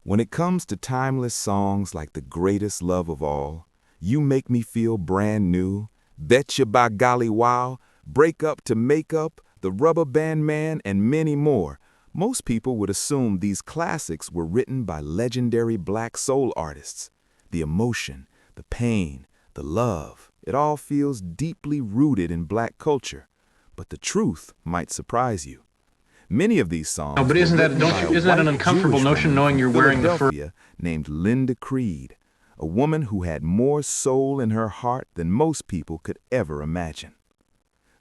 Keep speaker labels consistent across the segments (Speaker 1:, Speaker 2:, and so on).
Speaker 1: When it comes to timeless songs like The Greatest Love of All, You Make Me Feel Brand New, Betcha By Golly Wow, Break Up to Make Up, The Rubber Band Man, and many more, most people would assume these classics were written by legendary black soul artists. The emotion, the pain, the love, it all feels deeply rooted in black culture. But the truth might surprise you. Many of these songs
Speaker 2: No, but
Speaker 1: were
Speaker 2: isn't that,
Speaker 1: written
Speaker 2: don't
Speaker 1: by
Speaker 2: you,
Speaker 1: a
Speaker 2: isn't that an
Speaker 1: white
Speaker 2: uncomfortable
Speaker 1: Jewish
Speaker 2: notion
Speaker 1: woman
Speaker 2: knowing
Speaker 1: from
Speaker 2: you're wearing the fur?
Speaker 1: Philadelphia named Linda Creed, a woman who had more soul in her heart than most people could ever imagine.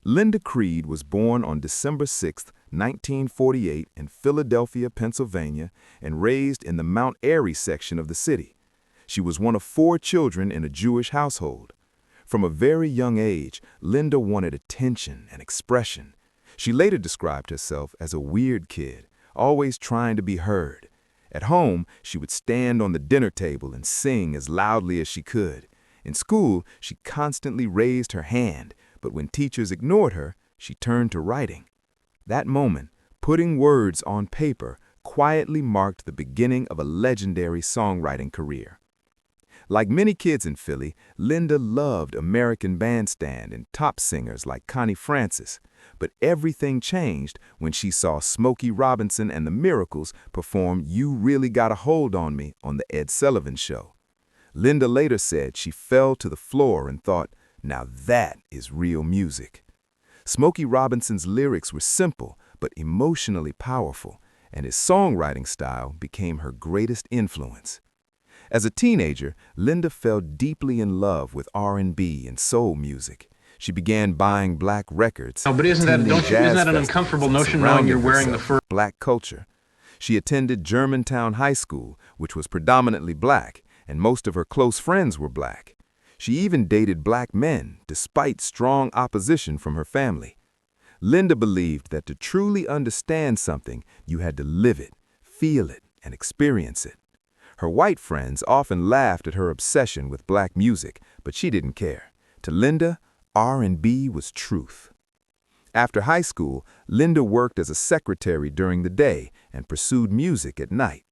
Speaker 1: Linda Creed was born on December 6, 1948 in Philadelphia, Pennsylvania, and raised in the Mount Airy section of the city. She was one of 4 children in a Jewish household. From a very young age, Linda wanted attention and expression. She later described herself as a weird kid, always trying to be heard. At home, she would stand on the dinner table and sing as loudly as she could. In school, she constantly raised her hand, but when teachers ignored her, she turned to writing. That moment, putting words on paper, quietly marked the beginning of a legendary songwriting career. Like many kids in Philly, Linda loved American Bandstand and top singers like Connie Francis. But everything changed when she saw Smokey Robinson and the Miracles perform You Really Got a Hold on Me on The Ed Sullivan Show. Linda later said she fell to the floor and thought, now that is real music. Smokey Robinson's lyrics were simple but emotionally powerful, and his songwriting style became her greatest influence. As a teenager, Linda fell deeply in love with R&B and soul music. She began buying black records,
Speaker 2: No, but isn't that,
Speaker 1: attending
Speaker 2: don't you,
Speaker 1: jazz
Speaker 2: isn't that an
Speaker 1: festivals,
Speaker 2: uncomfortable
Speaker 1: and
Speaker 2: notion knowing you're
Speaker 1: surrounding
Speaker 2: wearing the
Speaker 1: herself
Speaker 2: fur?
Speaker 1: with black culture. She attended Germantown High School, which was predominantly black, and most of her close friends were black. She even dated black men, despite strong opposition from her family. Linda believed that to truly understand something, you had to live it, feel it, and experience it. Her white friends often laughed at her obsession with black music, but she didn't care. To Linda, R&B was truth. After high school, Linda worked as a secretary during the day and pursued music at night.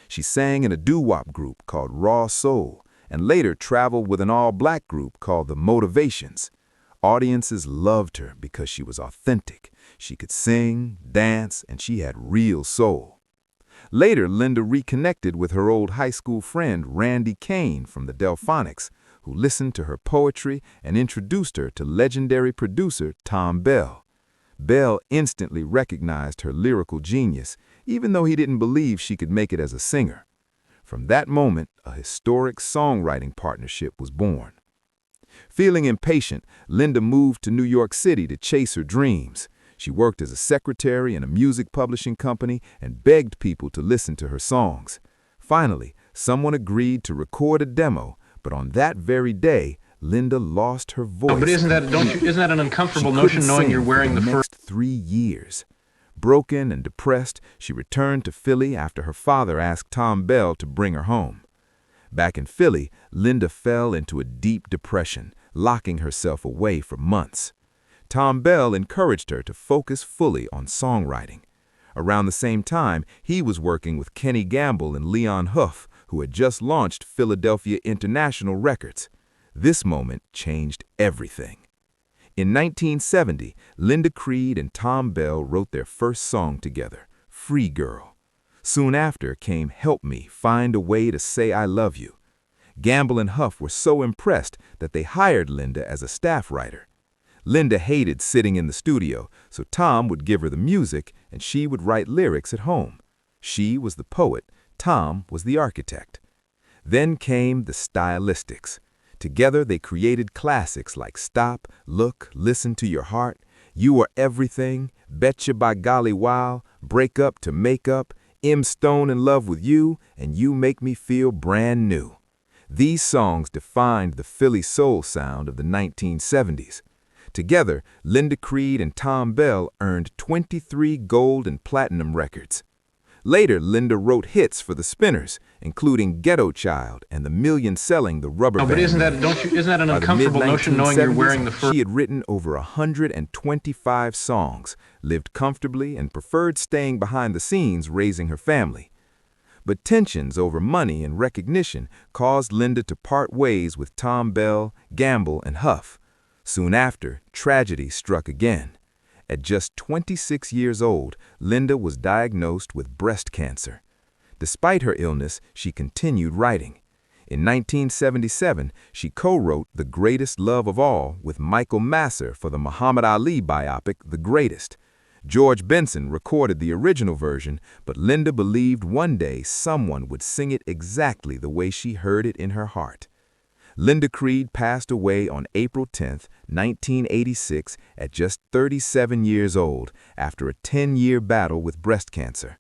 Speaker 1: She sang in a doo-wop group called Raw Soul and later traveled with an all-black group called the Motivations. Audiences loved her because she was authentic. She could sing, dance, and she had real soul. Later, Linda reconnected with her old high school friend Randy Kane from the Delphonics, who listened to her poetry and introduced her to legendary producer Tom Bell. Bell instantly recognized her lyrical genius, even though he didn't believe she could make it as a singer. From that moment, a historic songwriting partnership was born. Feeling impatient, Linda moved to New York City to chase her dreams. She worked as a secretary in a music publishing company and begged people to listen to her songs. Finally, someone agreed to record a demo, but on that very day, Linda lost her voice.
Speaker 2: No, but isn't that, don't you, isn't that an uncomfortable notion knowing you're wearing the fur?
Speaker 1: Next 3 years. Broken and depressed, she returned to Philly after her father asked Tom Bell to bring her home. Back in Philly, Linda fell into a deep depression, locking herself away for months. Tom Bell encouraged her to focus fully on songwriting. Around the same time, he was working with Kenny Gamble and Leon Huff, who had just launched Philadelphia International Records. This moment changed everything. In 1970, Linda Creed and Tom Bell wrote their first song together, Free Girl. Soon after came Help Me Find a Way to Say I Love You. Gamble and Huff were so impressed that they hired Linda as a staff writer. Linda hated sitting in the studio, so Tom would give her the music and she would write lyrics at home. She was the poet, Tom was the architect. Then came the Stylistics. Together they created classics like Stop, Look, Listen to Your Heart, You Are Everything, Betcha By Golly Wow, Break Up to Make Up, M. Stone in Love with You, and You Make Me Feel Brand New. These songs defined the Philly soul sound of the 1970s. Together, Linda Creed and Tom Bell earned 23 gold and platinum records. Later, Linda wrote hits for the Spinners, including Ghetto Child and the million-selling The Rubber Band.
Speaker 2: No, but isn't that, don't you, isn't that an uncomfortable notion knowing you're wearing the fur?
Speaker 1: She had written over 125 songs, lived comfortably, and preferred staying behind the scenes raising her family. But tensions over money and recognition caused Linda to part ways with Tom Bell, Gamble, and Huff. Soon after, tragedy struck again. At just 26 years old, Linda was diagnosed with breast cancer. Despite her illness, she continued writing. In 1977, she co-wrote The Greatest Love of All with Michael Masser for the Muhammad Ali biopic The Greatest. George Benson recorded the original version, but Linda believed one day someone would sing it exactly the way she heard it in her heart. Linda Creed passed away on April 10, 1986, at just 37 years old after a 10-year battle with breast cancer.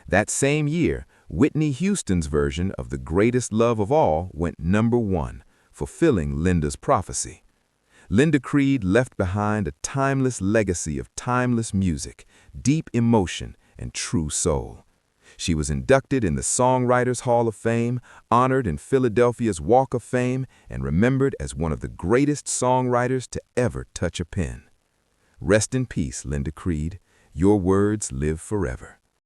Speaker 1: That same year, Whitney Houston's version of The Greatest Love of All went #1, fulfilling Linda's prophecy. Linda Creed left behind a timeless legacy of timeless music, deep emotion, and true soul. She was inducted in the Songwriters Hall of Fame, honored in Philadelphia's Walk of Fame, and remembered as one of the greatest songwriters to ever touch a pen. Rest in peace, Linda Creed. Your words live forever.